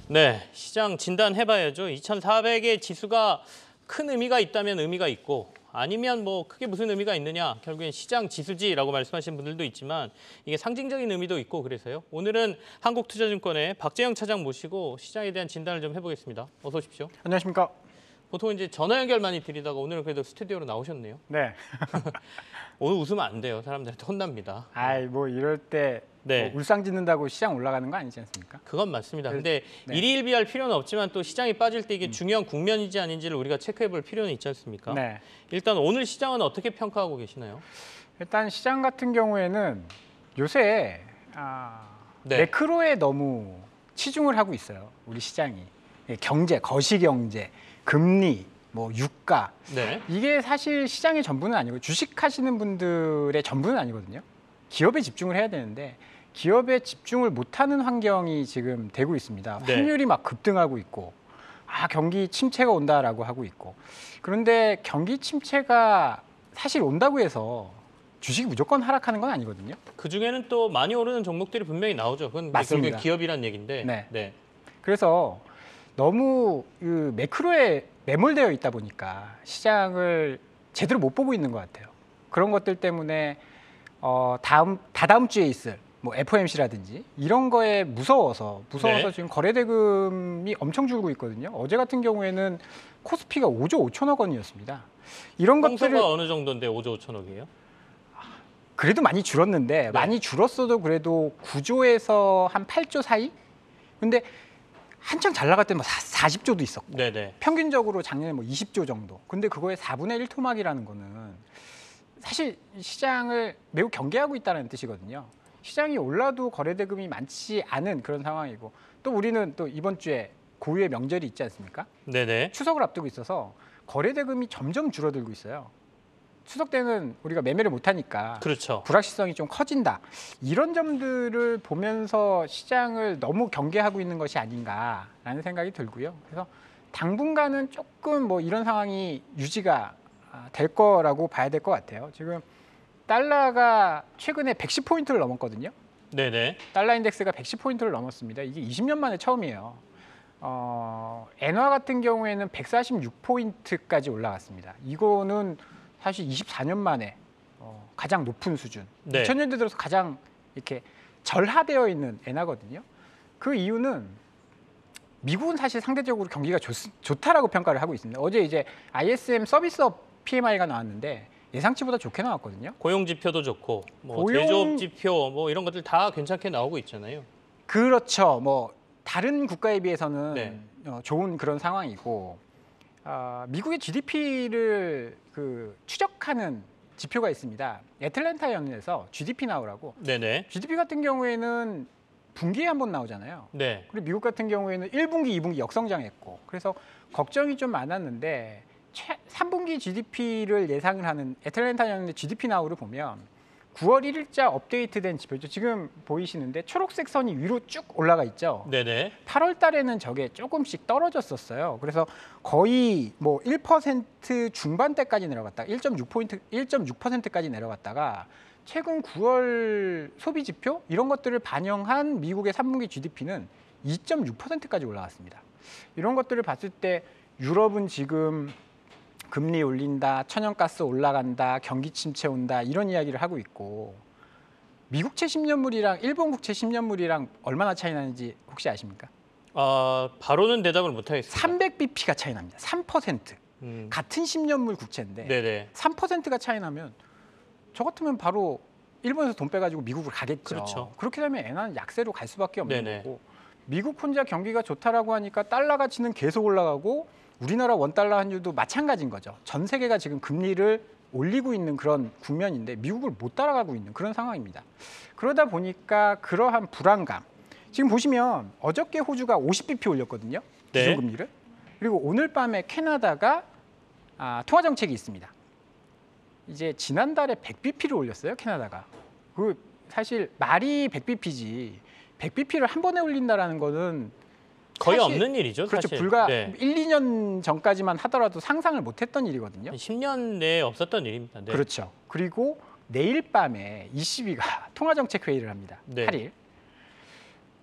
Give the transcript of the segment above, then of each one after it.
네, 시장 진단해봐야죠. 2,400의 지수가 큰 의미가 있다면 의미가 있고 아니면 뭐 크게 무슨 의미가 있느냐. 결국엔 시장 지수지라고 말씀하시는 분들도 있지만 이게 상징적인 의미도 있고 그래서요. 오늘은 한국투자증권의 박재영 차장 모시고 시장에 대한 진단을 좀 해보겠습니다. 어서 오십시오. 안녕하십니까. 보통 이제 전화 연결 많이 드리다가 오늘은 그래도 스튜디오로 나오셨네요. 네. 오늘 웃으면 안 돼요. 사람들한테 혼납니다. 아이 뭐 이럴 때 네. 뭐 울상 짓는다고 시장 올라가는 거 아니지 않습니까? 그건 맞습니다. 근데 네. 일희일비할 필요는 없지만 또 시장이 빠질 때 이게 중요한 국면인지 아닌지를 우리가 체크해 볼 필요는 있지 않습니까? 네. 일단 오늘 시장은 어떻게 평가하고 계시나요? 일단 시장 같은 경우에는 요새 네. 매크로에 너무 치중을 하고 있어요. 우리 시장이. 경제, 거시경제, 금리, 뭐 유가. 네. 이게 사실 시장의 전부는 아니고 주식하시는 분들의 전부는 아니거든요. 기업에 집중을 해야 되는데 기업에 집중을 못하는 환경이 지금 되고 있습니다. 네. 환율이 막 급등하고 있고 경기 침체가 온다라고 하고 있고 그런데 경기 침체가 사실 온다고 해서 주식이 무조건 하락하는 건 아니거든요. 그중에는 또 많이 오르는 종목들이 분명히 나오죠. 그건 맞습니다. 결국에 기업이란 얘기인데. 네. 네. 그래서 너무 그 매크로에 매몰되어 있다 보니까 시장을 제대로 못 보고 있는 것 같아요. 그런 것들 때문에 다다음 주에 있을 뭐 FOMC라든지 이런 거에 무서워서 네. 지금 거래대금이 엄청 줄고 있거든요. 어제 같은 경우에는 코스피가 5조 5천억 원이었습니다. 이런 것들을 평소가 어느 정도인데 5조 5천억이에요? 그래도 많이 줄었는데 네. 많이 줄었어도 그래도 9조에서 한 8조 사이? 근데 한창 잘 나갈 때 뭐 40조도 있었고 네네. 평균적으로 작년에 뭐 20조 정도. 근데 그거의 4분의 1 토막이라는 거는 사실 시장을 매우 경계하고 있다는 뜻이거든요. 시장이 올라도 거래대금이 많지 않은 그런 상황이고 또 우리는 또 이번 주에 고유의 명절이 있지 않습니까? 네네. 추석을 앞두고 있어서 거래대금이 점점 줄어들고 있어요. 추석 때는 우리가 매매를 못하니까 그렇죠. 불확실성이 좀 커진다. 이런 점들을 보면서 시장을 너무 경계하고 있는 것이 아닌가라는 생각이 들고요. 그래서 당분간은 조금 뭐 이런 상황이 유지가 될 거라고 봐야 될 것 같아요. 지금 달러가 최근에 110포인트를 넘었거든요. 네네. 달러 인덱스가 110포인트를 넘었습니다. 이게 20년 만에 처음이에요. 엔화 같은 경우에는 146포인트까지 올라갔습니다. 이거는 사실 24년 만에 가장 높은 수준. 네. 2000년대 들어서 가장 이렇게 절하되어 있는 엔화거든요. 그 이유는 미국은 사실 상대적으로 경기가 좋다라고 평가를 하고 있습니다. 어제 이제 ISM 서비스업 PMI가 나왔는데 예상치보다 좋게 나왔거든요. 고용 지표도 좋고 뭐 제조업 지표 뭐 이런 것들 다 괜찮게 나오고 있잖아요. 그렇죠. 뭐 다른 국가에 비해서는 네. 좋은 그런 상황이고 미국의 GDP를 추적하는 지표가 있습니다. 애틀랜타 연에서 GDP 나오라고. 네네. GDP 같은 경우에는 분기에 한 번 나오잖아요. 네. 그리고 미국 같은 경우에는 1분기, 2분기 역성장했고 그래서 걱정이 좀 많았는데 3분기 GDP를 예상을 하는 애틀랜타 연의 GDP 나우를 보면 9월 1일자 업데이트된 지표죠. 지금 보이시는데 초록색 선이 위로 쭉 올라가 있죠. 네네. 8월 달에는 저게 조금씩 떨어졌었어요. 그래서 거의 뭐 1% 중반대까지 내려갔다. 1.6%까지 내려갔다가 최근 9월 소비 지표 이런 것들을 반영한 미국의 3분기 GDP는 2.6%까지 올라갔습니다. 이런 것들을 봤을 때 유럽은 지금 금리 올린다, 천연가스 올라간다, 경기 침체 온다 이런 이야기를 하고 있고 미국채 10년물이랑 일본 국채 10년물이랑 얼마나 차이 나는지 혹시 아십니까? 바로는 대답을 못 하겠습니다. 300bp가 차이 납니다. 3%. 같은 10년물 국채인데 네네. 3%가 차이 나면 저 같으면 바로 일본에서 돈 빼가지고 미국으로 가겠죠. 그렇죠. 그렇게 되면 엔화는 약세로 갈 수밖에 없는 네네. 거고 미국 혼자 경기가 좋다라고 하니까 달러 가치는 계속 올라가고 우리나라 원달러 환율도 마찬가지인 거죠. 전 세계가 지금 금리를 올리고 있는 그런 국면인데 미국을 못 따라가고 있는 그런 상황입니다. 그러다 보니까 그러한 불안감. 지금 보시면 어저께 호주가 50bp 올렸거든요. 네. 기준금리를. 그리고 오늘 밤에 캐나다가 통화정책이 있습니다. 이제 지난달에 100bp를 올렸어요. 캐나다가. 그 사실 말이 100bp지 100bp를 한 번에 올린다라는 거는 거의 사실, 없는 일이죠. 그렇죠. 사실. 불과 네. 1, 2년 전까지만 하더라도 상상을 못했던 일이거든요. 10년 내에 없었던 일입니다. 네. 그렇죠. 그리고 내일 밤에 ECB가 통화정책 회의를 합니다. 네. 8일.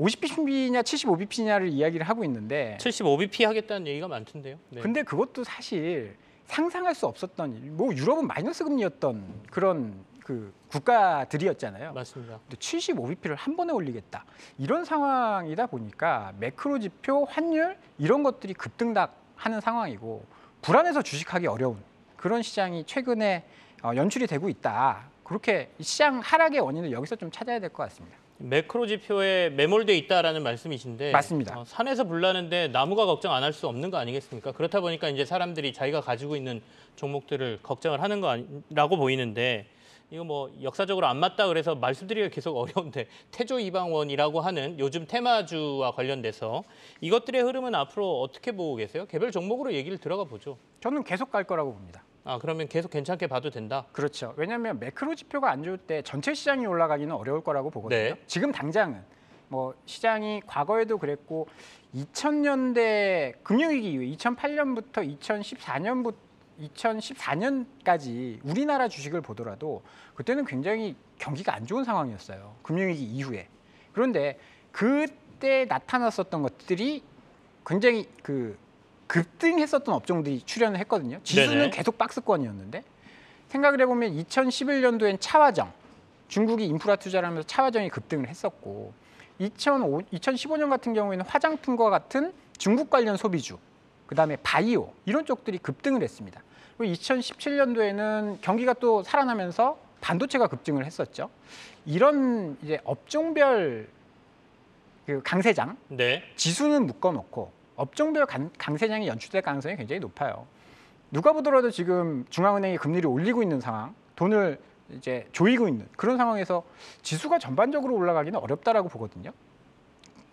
50bp냐 75bp냐를 이야기를 하고 있는데 75bp 하겠다는 얘기가 많던데요. 네. 근데 그것도 사실 상상할 수 없었던 일. 뭐 유럽은 마이너스 금리였던 그런 그 국가들이었잖아요. 맞습니다. 근데 75bp를 한 번에 올리겠다. 이런 상황이다 보니까 매크로 지표, 환율 이런 것들이 급등락하는 상황이고 불안해서 주식하기 어려운 그런 시장이 최근에 연출이 되고 있다. 그렇게 시장 하락의 원인을 여기서 좀 찾아야 될 것 같습니다. 매크로 지표에 매몰돼 있다라는 말씀이신데 맞습니다. 산에서 불나는데 나무가 걱정 안 할 수 없는 거 아니겠습니까? 그렇다 보니까 이제 사람들이 자기가 가지고 있는 종목들을 걱정을 하는 거라고 보이는데 이거 뭐 역사적으로 안 맞다 그래서 말씀드리기가 계속 어려운데 태조 이방원이라고 하는 요즘 테마주와 관련돼서 이것들의 흐름은 앞으로 어떻게 보고 계세요? 개별 종목으로 얘기를 들어가 보죠. 저는 계속 갈 거라고 봅니다. 아 그러면 계속 괜찮게 봐도 된다? 그렇죠. 왜냐하면 매크로 지표가 안 좋을 때 전체 시장이 올라가기는 어려울 거라고 보거든요. 네. 지금 당장은 뭐 시장이 과거에도 그랬고 2000년대 금융위기 이후에 2008년부터 2014년까지 우리나라 주식을 보더라도 그때는 굉장히 경기가 안 좋은 상황이었어요. 금융위기 이후에. 그런데 그때 나타났었던 것들이 굉장히 급등했었던 업종들이 출연을 했거든요. 지수는 네네. 계속 박스권이었는데 생각을 해보면 2011년도엔 차화정, 중국이 인프라 투자를 하면서 차화정이 급등을 했었고 2015년 같은 경우에는 화장품과 같은 중국 관련 소비주, 그다음에 바이오 이런 쪽들이 급등을 했습니다. 그리고 2017년도에는 경기가 또 살아나면서 반도체가 급등을 했었죠. 이런 이제 업종별 그 강세장, 네. 지수는 묶어놓고 업종별 강세장이 연출될 가능성이 굉장히 높아요. 누가 보더라도 지금 중앙은행이 금리를 올리고 있는 상황, 돈을 이제 조이고 있는 그런 상황에서 지수가 전반적으로 올라가기는 어렵다라고 보거든요.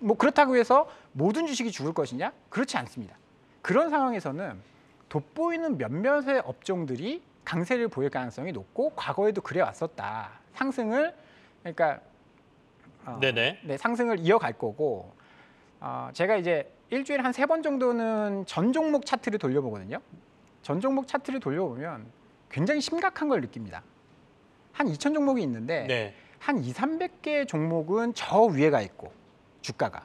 뭐 그렇다고 해서 모든 주식이 죽을 것이냐? 그렇지 않습니다. 그런 상황에서는 돋보이는 몇몇의 업종들이 강세를 보일 가능성이 높고 과거에도 그래 왔었다. 상승을 그러니까 네네. 네, 상승을 이어갈 거고 제가 이제 일주일에 한 3번 정도는 전 종목 차트를 돌려보거든요. 전 종목 차트를 돌려보면 굉장히 심각한 걸 느낍니다. 한 2,000 종목이 있는데 네. 한 200~300개 종목은 저 위에 가 있고 주가가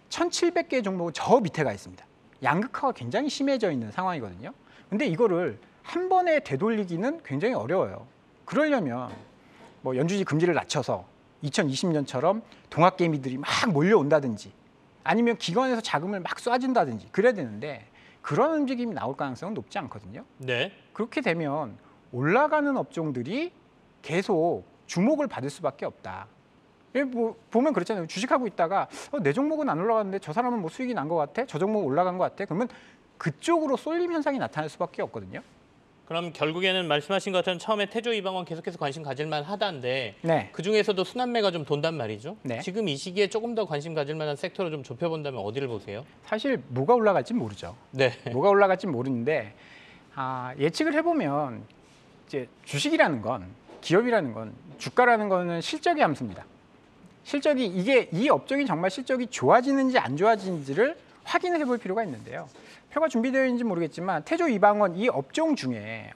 1,700개 종목은 저 밑에 가 있습니다. 양극화가 굉장히 심해져 있는 상황이거든요. 근데 이거를 한 번에 되돌리기는 굉장히 어려워요. 그러려면 뭐 연준이 금리를 낮춰서 2020년처럼 동학개미들이 막 몰려온다든지 아니면 기관에서 자금을 막 쏴준다든지 그래야 되는데 그런 움직임이 나올 가능성은 높지 않거든요. 네. 그렇게 되면 올라가는 업종들이 계속 주목을 받을 수밖에 없다. 뭐 보면 그렇잖아요. 주식하고 있다가 내 종목은 안 올라갔는데 저 사람은 뭐 수익이 난 것 같아? 저 종목 올라간 것 같아? 그러면 그쪽으로 쏠림 현상이 나타날 수밖에 없거든요. 그럼 결국에는 말씀하신 것처럼 처음에 태조 이방원 계속해서 관심 가질 만하다인데 네. 그중에서도 순환매가 좀 돈단 말이죠. 네. 지금 이 시기에 조금 더 관심 가질 만한 섹터로 좀 좁혀본다면 어디를 보세요? 사실 뭐가 올라갈지 모르죠. 네. 뭐가 올라갈지 모르는데 예측을 해보면 이제 주식이라는 건 기업이라는 건 주가라는 거는 실적의 함수입니다. 실적이 이 업종이 정말 실적이 좋아지는지 안 좋아지는지를 확인해 볼 필요가 있는데요. 표가 준비되어 있는지 모르겠지만 태조 이방원 이 업종 중에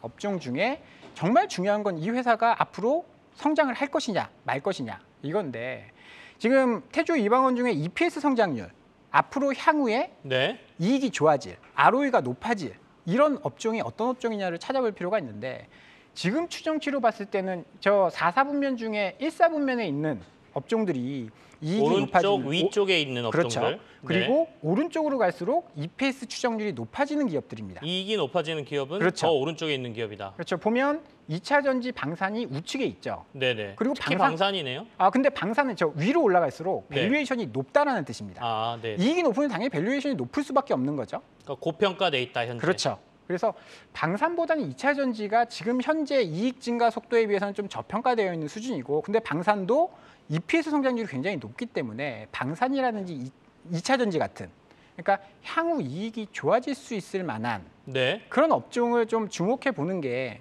정말 중요한 건 이 회사가 앞으로 성장을 할 것이냐 말 것이냐 이건데 지금 태조 이방원 중에 EPS 성장률 앞으로 향후에 네. 이익이 좋아질, ROE가 높아질 이런 업종이 어떤 업종이냐를 찾아볼 필요가 있는데 지금 추정치로 봤을 때는 저 4, 4분면 중에 1, 4분면에 있는 업종들이 이익이 오른쪽 높아지는 위쪽에 있는 업종들. 그렇죠. 그리고 오른쪽으로 갈수록 EPS 추정률이 높아지는 기업들입니다. 이익이 높아지는 기업은 그렇죠. 더 오른쪽에 있는 기업이다. 그렇죠. 보면 2차 전지 방산이 우측에 있죠. 네네. 그리고 특히 방산이네요. 근데 방산은 저 위로 올라갈수록 네. 밸류에이션이 높다라는 뜻입니다. 아, 네. 이익이 높으면 당연히 밸류에이션이 높을 수밖에 없는 거죠. 그러니까 고평가돼 있다 현재. 그렇죠. 그래서 방산보다는 2차 전지가 지금 현재 이익 증가 속도에 비해서는 좀 저평가되어 있는 수준이고 근데 방산도 EPS 성장률이 굉장히 높기 때문에 방산이라든지 2차 전지 같은 그러니까 향후 이익이 좋아질 수 있을 만한 네. 그런 업종을 좀 주목해 보는 게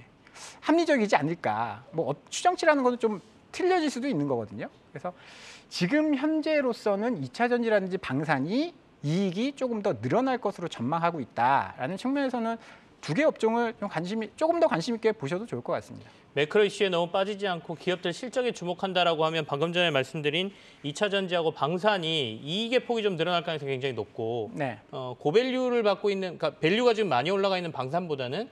합리적이지 않을까. 뭐 추정치라는 것은 좀 틀려질 수도 있는 거거든요. 그래서 지금 현재로서는 2차 전지라든지 방산이 이익이 조금 더 늘어날 것으로 전망하고 있다라는 측면에서는 두 개 업종을 조금 더 관심 있게 보셔도 좋을 것 같습니다. 매크로 이슈에 너무 빠지지 않고 기업들 실적에 주목한다라고 하면 방금 전에 말씀드린 2차 전지하고 방산이 이익의 폭이 좀 늘어날 가능성이 굉장히 높고 네. 고밸류를 받고 있는, 그러니까 밸류가 지금 많이 올라가 있는 방산보다는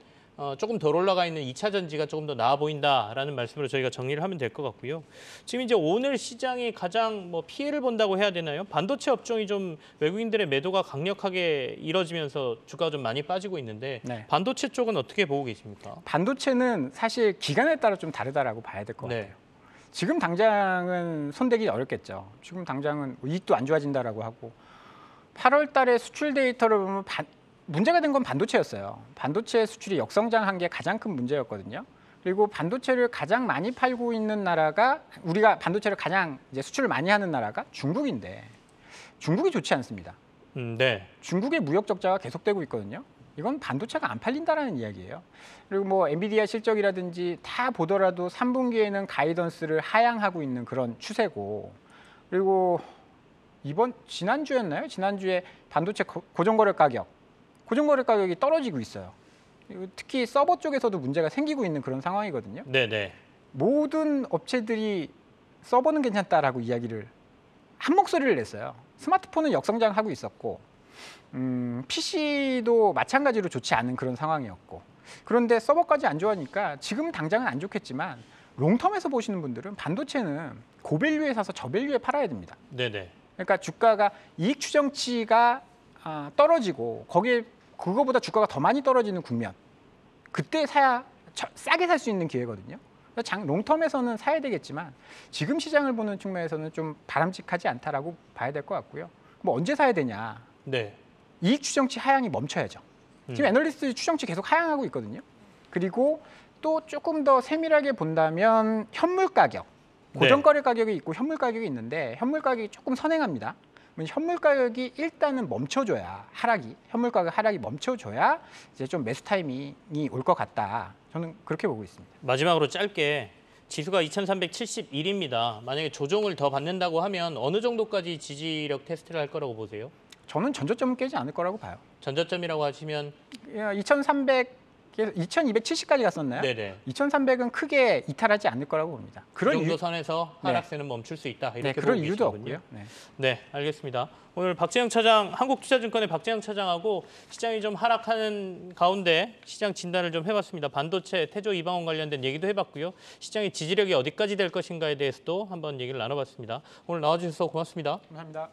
조금 덜 올라가 있는 2차 전지가 조금 더 나아 보인다라는 말씀으로 저희가 정리를 하면 될 것 같고요. 지금 이제 오늘 시장이 가장 뭐 피해를 본다고 해야 되나요? 반도체 업종이 좀 외국인들의 매도가 강력하게 이뤄지면서 주가가 좀 많이 빠지고 있는데 네. 반도체 쪽은 어떻게 보고 계십니까? 반도체는 사실 기간에 따라 좀 다르다라고 봐야 될 것 네. 같아요. 지금 당장은 손대기 어렵겠죠. 지금 당장은 이익도 안 좋아진다라고 하고 8월 달에 수출 데이터를 보면 문제가 된 건 반도체였어요. 반도체 수출이 역성장한 게 가장 큰 문제였거든요. 그리고 반도체를 가장 많이 팔고 있는 나라가 우리가 반도체를 가장 이제 수출을 많이 하는 나라가 중국인데 중국이 좋지 않습니다. 네. 중국의 무역 적자가 계속되고 있거든요. 이건 반도체가 안 팔린다라는 이야기예요. 그리고 뭐 엔비디아 실적이라든지 다 보더라도 3분기에는 가이던스를 하향하고 있는 그런 추세고, 그리고 지난주였나요? 지난주에 반도체 고정거래 가격이 떨어지고 있어요. 그리고 특히 서버 쪽에서도 문제가 생기고 있는 그런 상황이거든요. 네네. 모든 업체들이 서버는 괜찮다라고 이야기를 한 목소리를 냈어요. 스마트폰은 역성장하고 있었고 PC도 마찬가지로 좋지 않은 그런 상황이었고, 그런데 서버까지 안 좋아하니까 지금 당장은 안 좋겠지만 롱텀에서 보시는 분들은 반도체는 고밸류에 사서 저밸류에 팔아야 됩니다. 네네. 그러니까 주가가 이익 추정치가 떨어지고 거기에 그거보다 주가가 더 많이 떨어지는 국면, 그때 사야 싸게 살 수 있는 기회거든요. 롱텀에서는 사야 되겠지만 지금 시장을 보는 측면에서는 좀 바람직하지 않다라고 봐야 될 것 같고요. 뭐 언제 사야 되냐? 네. 이익 추정치 하향이 멈춰야죠. 지금 애널리스트 추정치 계속 하향하고 있거든요. 그리고 또 조금 더 세밀하게 본다면 현물 가격, 고정거래 가격이 있고 현물 가격이 있는데 현물 가격이 조금 선행합니다. 현물 가격이 일단은 멈춰줘야 현물 가격 하락이 멈춰줘야 이제 좀 매수 타이밍이 올 것 같다. 저는 그렇게 보고 있습니다. 마지막으로 짧게 지수가 2371입니다. 만약에 조정을 더 받는다고 하면 어느 정도까지 지지력 테스트를 할 거라고 보세요? 저는 전저점은 깨지 않을 거라고 봐요. 전저점이라고 하시면 2270까지 갔었나요? 네네. 2300은 크게 이탈하지 않을 거라고 봅니다. 그 정도 선에서 하락세는 멈출 수 있다. 이렇게 그럴 보고 이유도 계시군요. 없고요. 네. 네, 알겠습니다. 오늘 박재영 차장, 한국투자증권의 박재영 차장하고 시장이 좀 하락하는 가운데 시장 진단을 좀 해봤습니다. 반도체, 태조 이방원 관련된 얘기도 해봤고요. 시장의 지지력이 어디까지 될 것인가에 대해서도 한번 얘기를 나눠봤습니다. 오늘 나와주셔서 고맙습니다. 감사합니다.